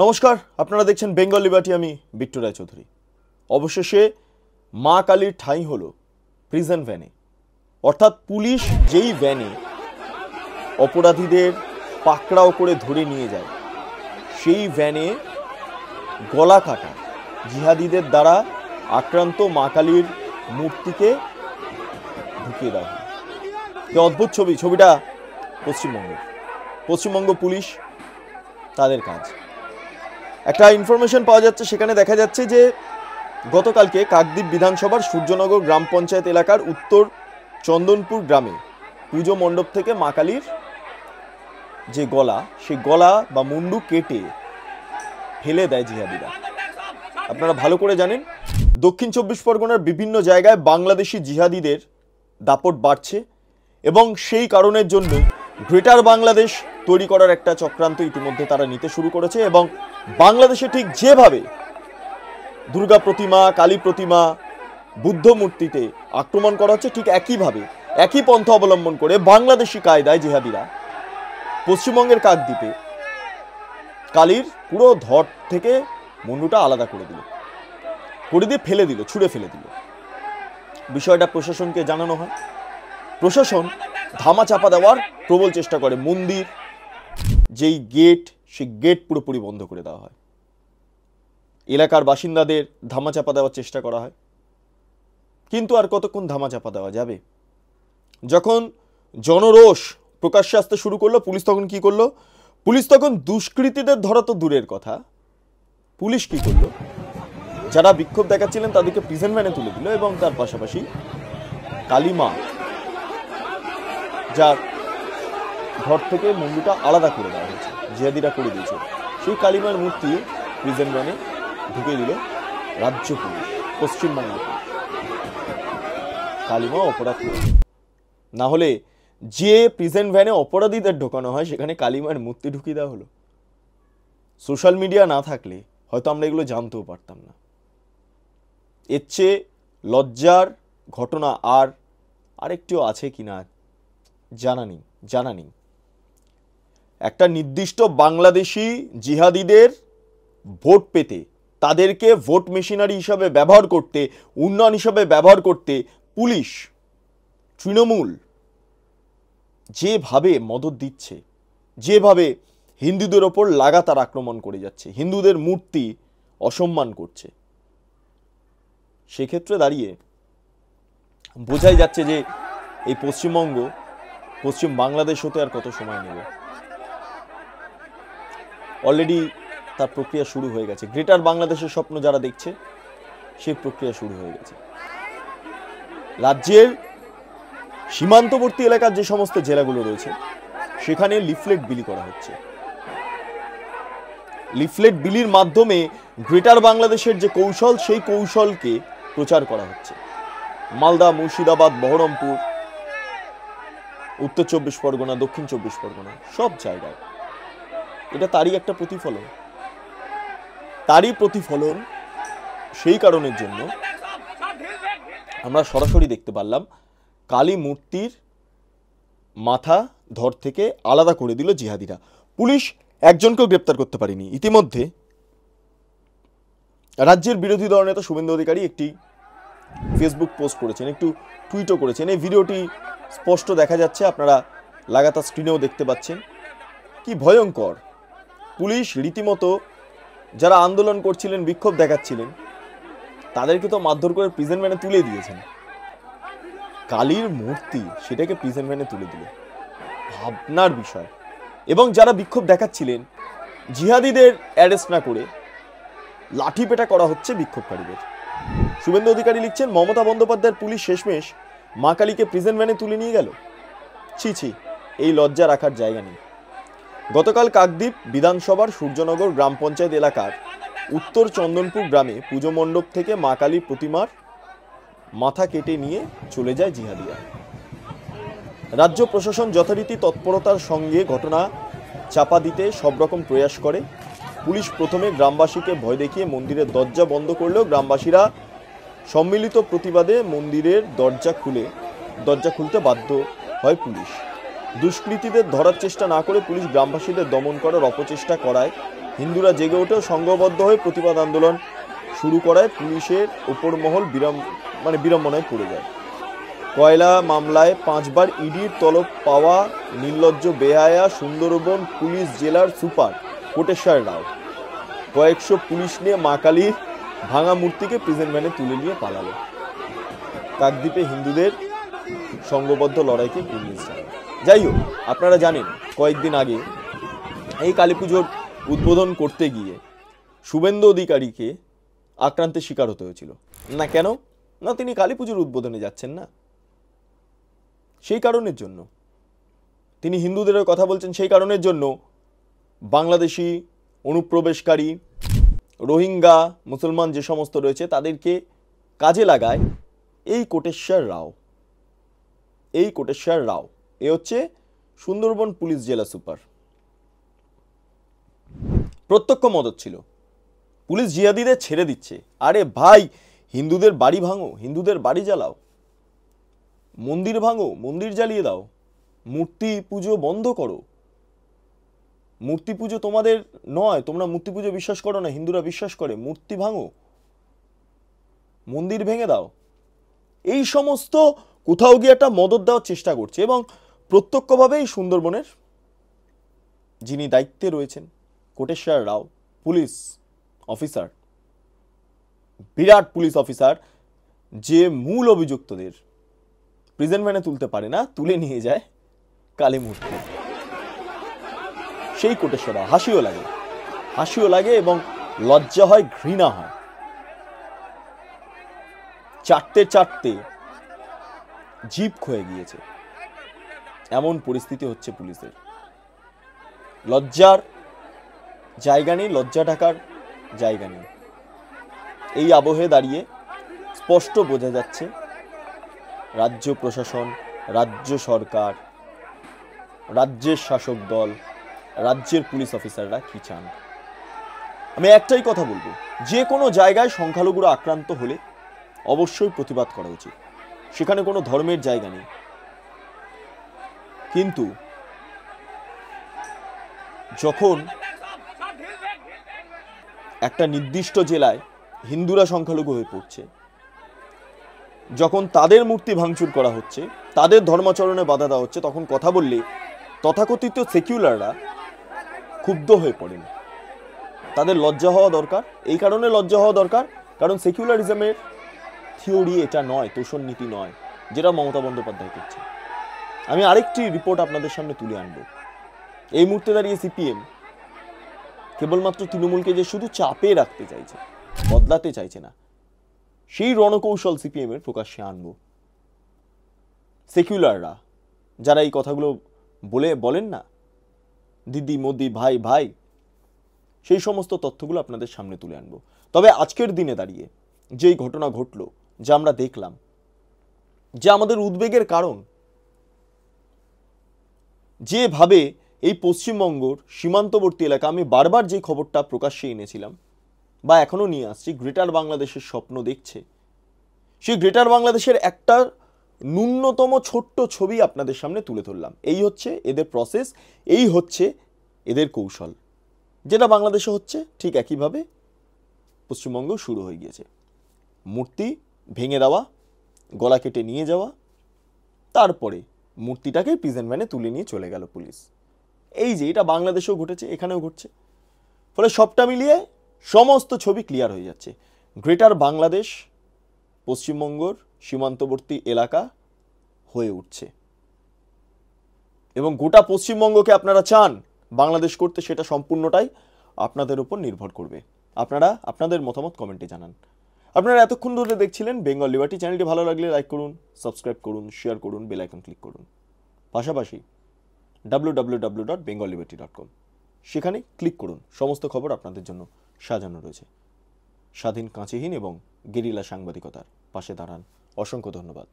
নমস্কার, আপনারা দেখছেন বেঙ্গল লিবার্টি। আমি বিট্টু রায়চৌধুরী। অবশেষে মা কালীর ঠাঁই হলো প্রিজন ভ্যানে, অর্থাৎ পুলিশ যেই ভ্যানে অপরাধীদের পাকড়াও করে ধরে নিয়ে যায়, সেই ভ্যানে গলা কাটা জিহাদিদের দ্বারা আক্রান্ত মা কালীর মূর্তিকে ঢুকিয়ে দেওয়া হয়। কি অদ্ভুত ছবি! ছবিটা পশ্চিমবঙ্গ পুলিশ তাদের কাজ। একটা ইনফরমেশন পাওয়া যাচ্ছে, সেখানে দেখা যাচ্ছে যে গতকালকে কাকদ্বীপ বিধানসভার সূর্যনগর গ্রাম পঞ্চায়েত এলাকার উত্তর চন্দনপুর গ্রামে পুজো মণ্ডপ থেকে মা কালীর যে গলা, সেই গলা বা মুন্ডু কেটে ফেলে দেয় জিহাদিরা। আপনারা ভালো করে জানেন, দক্ষিণ চব্বিশ পরগনার বিভিন্ন জায়গায় বাংলাদেশি জিহাদিদের দাপট বাড়ছে এবং সেই কারণের জন্য গ্রেটার বাংলাদেশ তৈরি করার একটা চক্রান্ত ইতিমধ্যে তারা নিতে শুরু করেছে। এবং বাংলাদেশে ঠিক যেভাবে দুর্গা প্রতিমা, কালী প্রতিমা, বুদ্ধ মূর্তিতে আক্রমণ করা হচ্ছে, ঠিক একইভাবে একই পন্থা অবলম্বন করে বাংলাদেশি কায়দায় জিহাদিরা পশ্চিমবঙ্গের কাকদ্বীপে কালীর পুরো ধর থেকে মুন্ডুটা আলাদা করে দিয়ে ফেলে দিল, ছুঁড়ে ফেলে দিল। বিষয়টা প্রশাসনকে জানানো হয়। প্রশাসন ধামা চাপা দেওয়ার প্রবল চেষ্টা করে। মন্দির যেই গেট, সেই গেট পুরোপুরি বন্ধ করে দেওয়া হয়। এলাকার বাসিন্দাদের ধামা চাপা দেওয়ার চেষ্টা করা হয়, কিন্তু আর কতক্ষণ ধামা চাপা দেওয়া যাবে? যখন জনরোষ প্রকাশ্যে আসতে শুরু করলো, পুলিশ তখন কি করলো? পুলিশ তখন দুষ্কৃতীদের ধরা তো দূরের কথা, পুলিশ কি করলো? যারা বিক্ষোভ দেখাচ্ছিলেন তাদেরকে প্রিজন ভ্যানে তুলে দিল এবং তার পাশাপাশি কালীমা, যার ঘর থেকে মুন্ডুটা আলাদা করে দেওয়া হয়েছে, জিহাদিরা করে দিয়েছে, সেই কালীমার মূর্তি প্রিজন ভ্যানে ঢুকে দিল রাজ্য পুলিশ, পশ্চিমবঙ্গ পুলিশ। কালীমা অপরাধ করে, না হলে যে প্রিজন ভ্যানে অপরাধীদের ঢোকানো হয় সেখানে কালীমার মূর্তি ঢুকিয়ে দেওয়া হলো। সোশ্যাল মিডিয়া না থাকলে হয়তো আমরা এগুলো জানতেও পারতাম না। এর চেয়ে লজ্জার ঘটনা আরেকটিও আছে কিনা জানা নেই। একটা নির্দিষ্ট বাংলাদেশি জিহাদিদের ভোট পেতে, তাদেরকে ভোট মেশিনারি হিসাবে ব্যবহার করতে, উন্নয়ন হিসাবে ব্যবহার করতে পুলিশ, তৃণমূল যেভাবে মদত দিচ্ছে, যেভাবে হিন্দুদের ওপর লাগাতার আক্রমণ করে যাচ্ছে, হিন্দুদের মূর্তি অসম্মান করছে, সেক্ষেত্রে দাঁড়িয়ে বোঝাই যাচ্ছে যে এই পশ্চিম বাংলাদেশ হতে আর কত সময় নেবে। অলরেডি তার প্রক্রিয়া শুরু হয়ে গেছে। গ্রেটার বাংলাদেশের স্বপ্ন যারা দেখছে, সেই প্রক্রিয়া শুরু হয়ে গেছে। রাজ্যের সীমান্তবর্তী এলাকার যে সমস্ত জেলাগুলো রয়েছে, সেখানে লিফলেট বিলি করা হচ্ছে। লিফলেট বিলির মাধ্যমে গ্রেটার বাংলাদেশের যে কৌশল, সেই কৌশলকে প্রচার করা হচ্ছে। মালদা, মুর্শিদাবাদ, বহরমপুর, উত্তর চব্বিশ পরগনা, দক্ষিণ চব্বিশ পরগনা, সব জায়গায় এটা তারই একটা প্রতিফলন। সেই কারণের জন্য আমরা সরাসরি দেখতে পারলাম কালী মূর্তির মাথা ধর থেকে আলাদা করে দিল জিহাদিরা। পুলিশ একজনকেও গ্রেপ্তার করতে পারেনি। ইতিমধ্যে রাজ্যের বিরোধী দলনেতা শুভেন্দু অধিকারী একটি ফেসবুক পোস্ট করেছেন, একটু টুইটও করেছেন। এই ভিডিওটি স্পষ্ট দেখা যাচ্ছে, আপনারা লাগাতার স্ক্রিনেও দেখতে পাচ্ছেন। কি ভয়ঙ্কর! পুলিশ রীতিমতো যারা আন্দোলন করছিলেন, বিক্ষোভ দেখাচ্ছিলেন, তাদেরকে তো মারধর করে প্রিজন ভ্যানে তুলে দিয়েছেন। কালীর মূর্তি, সেটাকে প্রিজন ভ্যানে তুলে দিল, ভাবনার বিষয়। এবং যারা বিক্ষোভ দেখাচ্ছিলেন, জিহাদিদের অ্যারেস্ট না করে লাঠি পেটা করা হচ্ছে বিক্ষোভকারীদের। শুভেন্দু অধিকারী লিখছেন, মমতা বন্দ্যোপাধ্যায়ের পুলিশ শেষমেশ মা কালীকে প্রিজন ভ্যানে তুলে নিয়ে গেল। ছি, এই লজ্জা রাখার জায়গা নেই। গতকাল কাকদ্বীপ বিধানসভার সূর্যনগর গ্রাম পঞ্চায়েত এলাকার উত্তর চন্দনপুর গ্রামে পুজো মণ্ডপ থেকে মা কালীর প্রতিমার মাথা কেটে নিয়ে চলে যায় জিহাদিরা। রাজ্য প্রশাসন যথারীতি তৎপরতার সঙ্গে ঘটনা চাপা দিতে সব রকম প্রয়াস করে। পুলিশ প্রথমে গ্রামবাসীকে ভয় দেখিয়ে মন্দিরের দরজা বন্ধ করলেও গ্রামবাসীরা সম্মিলিত প্রতিবাদে মন্দিরের দরজা খুলতে বাধ্য হয় পুলিশ। দুষ্কৃতীদের ধরার চেষ্টা না করে পুলিশ গ্রামবাসীদের দমন করার অপচেষ্টা করায় হিন্দুরা জেগে উঠেও সংঘবদ্ধ হয়ে প্রতিবাদ আন্দোলন শুরু করায় পুলিশের ওপর মহল বিড়ম্বনায় পড়ে যায়। কয়লা মামলায় 5 বার ইডির তলব পাওয়া নির্লজ্জ বেহায়া সুন্দরবন পুলিশ জেলার সুপার কোটেশ্বর রাও কয়েকশো পুলিশ নিয়ে মা কালীর ভাঙা মূর্তিকে প্রিজন ভ্যানে তুলে নিয়ে পালালো। কাকদ্বীপে হিন্দুদের সংঘবদ্ধ লড়াইকে কুর্নিশ জানায়। যাই হোক, আপনারা জানেন কয়েকদিন আগে এই কালী পুজোর উদ্বোধন করতে গিয়ে শুভেন্দু অধিকারীকে আক্রান্তের শিকার হতে হয়েছিল। না কেন? না, তিনি কালী পুজোর উদ্বোধনে যাচ্ছেন না, সেই কারণের জন্য। তিনি হিন্দুদের কথা বলছেন, সেই কারণের জন্য বাংলাদেশি অনুপ্রবেশকারী রোহিঙ্গা মুসলমান যে সমস্ত রয়েছে তাদেরকে কাজে লাগায় এই কোটেশ্বর রাও। এ হচ্ছে সুন্দরবন পুলিশ জেলা সুপার। প্রত্যক্ষ মদত ছিল। পুলিশ জিহাদিদের ছেড়ে দিচ্ছে। আরে ভাই, হিন্দুদের বাড়ি ভাঙো, হিন্দুদের বাড়ি জ্বালাও, মন্দির ভাঙো, মন্দির জ্বালিয়ে দাও, মূর্তি পুজো বন্ধ করো। মূর্তি পুজো তোমাদের নয়, তোমরা মূর্তি পুজো বিশ্বাস করো না, হিন্দুরা বিশ্বাস করে। মূর্তি ভাঙো, মন্দির ভেঙে দাও। এই সমস্ত কোথাও গিয়ে একটা মদত দেওয়ার চেষ্টা করছে। এবং প্রত্যক্ষভাবেই সুন্দরবনের যিনি দায়িত্বে রয়েছেন কোটেশ্বর রাও, পুলিশ অফিসার, বিরাট পুলিশ অফিসার, যে মূল অভিযুক্তদের প্রিজন ভ্যানে তুলতে পারে না, তুলে নিয়ে যায় কালী মূর্তি। সেই কোটেশ্বর রাও। হাসিও লাগে এবং লজ্জা হয়, ঘৃণা হয়। চাটতে জিভ ক্ষয়ে গিয়েছে, এমন পরিস্থিতি হচ্ছে পুলিশের। লজ্জার জায়গা নেই, লজ্জা ঢাকার জায়গা নেই। এই আবহে দাঁড়িয়ে স্পষ্ট বোঝা যাচ্ছে রাজ্য প্রশাসন, রাজ্য সরকার, রাজ্যের শাসক দল, রাজ্যের পুলিশ অফিসাররা কি চান। আমি একটাই কথা বলবো, যে কোনো জায়গায় সংখ্যালঘুরা আক্রান্ত হলে অবশ্যই প্রতিবাদ করা উচিত, সেখানে কোনো ধর্মের জায়গা নেই। কিন্তু যখন একটা নির্দিষ্ট জেলায় হিন্দুরা সংখ্যালঘু হয়ে পড়ছে, যখন তাদের মূর্তি ভাঙচুর করা হচ্ছে, তাদের ধর্মাচরণে বাধা দেওয়া হচ্ছে, তখন কথা বললে তথাকথিত সেকুলাররা ক্ষুব্ধ হয়ে পড়েন। তাদের লজ্জা হওয়া দরকার। এই কারণে লজ্জা হওয়া দরকার কারণ সেকুলারিজমের থিওরি এটা নয়, তোষণ নীতি নয়, যেটা মমতা বন্দ্যোপাধ্যায় করছে। আমি আরেকটি রিপোর্ট আপনাদের সামনে তুলে আনবো। এই মুহূর্তে দাঁড়িয়ে সিপিএম কেবলমাত্র তৃণমূলকে যে শুধু চাপে রাখতে চাইছে, বদলাতে চাইছে না, সেই রণকৌশল সিপিএম এর প্রকাশ্যে আনবো। সেকুলাররা যারা এই কথাগুলো বলেন না, দিদি মোদি ভাই ভাই, সেই সমস্ত তথ্যগুলো আপনাদের সামনে তুলে আনবো। তবে আজকের দিনে দাঁড়িয়ে যেই ঘটনা ঘটলো, যা আমরা দেখলাম, যা আমাদের উদ্বেগের কারণ, যেভাবে এই পশ্চিমবঙ্গর সীমান্তবর্তী এলাকা, আমি বারবার যে খবরটা প্রকাশ্যে এনেছিলাম বা এখনো নিয়ে আসছি, গ্রেটার বাংলাদেশের স্বপ্ন দেখছে, সেই গ্রেটার বাংলাদেশের একটা ন্যূনতম ছোট্ট ছবি আপনাদের সামনে তুলে ধরলাম। এই হচ্ছে এদের প্রসেস, এই হচ্ছে এদের কৌশল। যেটা বাংলাদেশে হচ্ছে ঠিক একইভাবে পশ্চিমবঙ্গ শুরু হয়ে গিয়েছে। মূর্তি ভেঙে দেওয়া, গলা কেটে নিয়ে যাওয়া, তারপরে মূর্তিটাকে প্রিজন ভ্যানে তুলে নিয়ে চলে গেল পুলিশ। এই যে এটা বাংলাদেশেও ঘটেছে, এখানেও ঘটছে। ফলে সবটা মিলিয়ে সমস্ত ছবি ক্লিয়ার হয়ে যাচ্ছে। গ্রেটার বাংলাদেশ পশ্চিমবঙ্গর সীমান্তবর্তী এলাকা হয়ে উঠছে এবং গোটা পশ্চিমবঙ্গকে আপনারা চান বাংলাদেশ করতে, সেটা সম্পূর্ণটাই আপনাদের উপর নির্ভর করবে। আপনারা আপনাদের মতামত কমেন্টে জানান। আপনারা এতক্ষণ ধরে দেখছিলেন বেঙ্গল লিবার্টি। চ্যানেলটি ভালো লাগলে লাইক করুন, সাবস্ক্রাইব করুন, শেয়ার করুন, বেল আইকন ক্লিক করুন। পাশাপাশি www.bengalliberty.com সেখানে ক্লিক করুন। সমস্ত খবর আপনাদের জন্য সাজানো রয়েছে। স্বাধীন, কাঁচিহীন এবং গেরিলা সাংবাদিকতার পাশে দাঁড়ান। অসংখ্য ধন্যবাদ।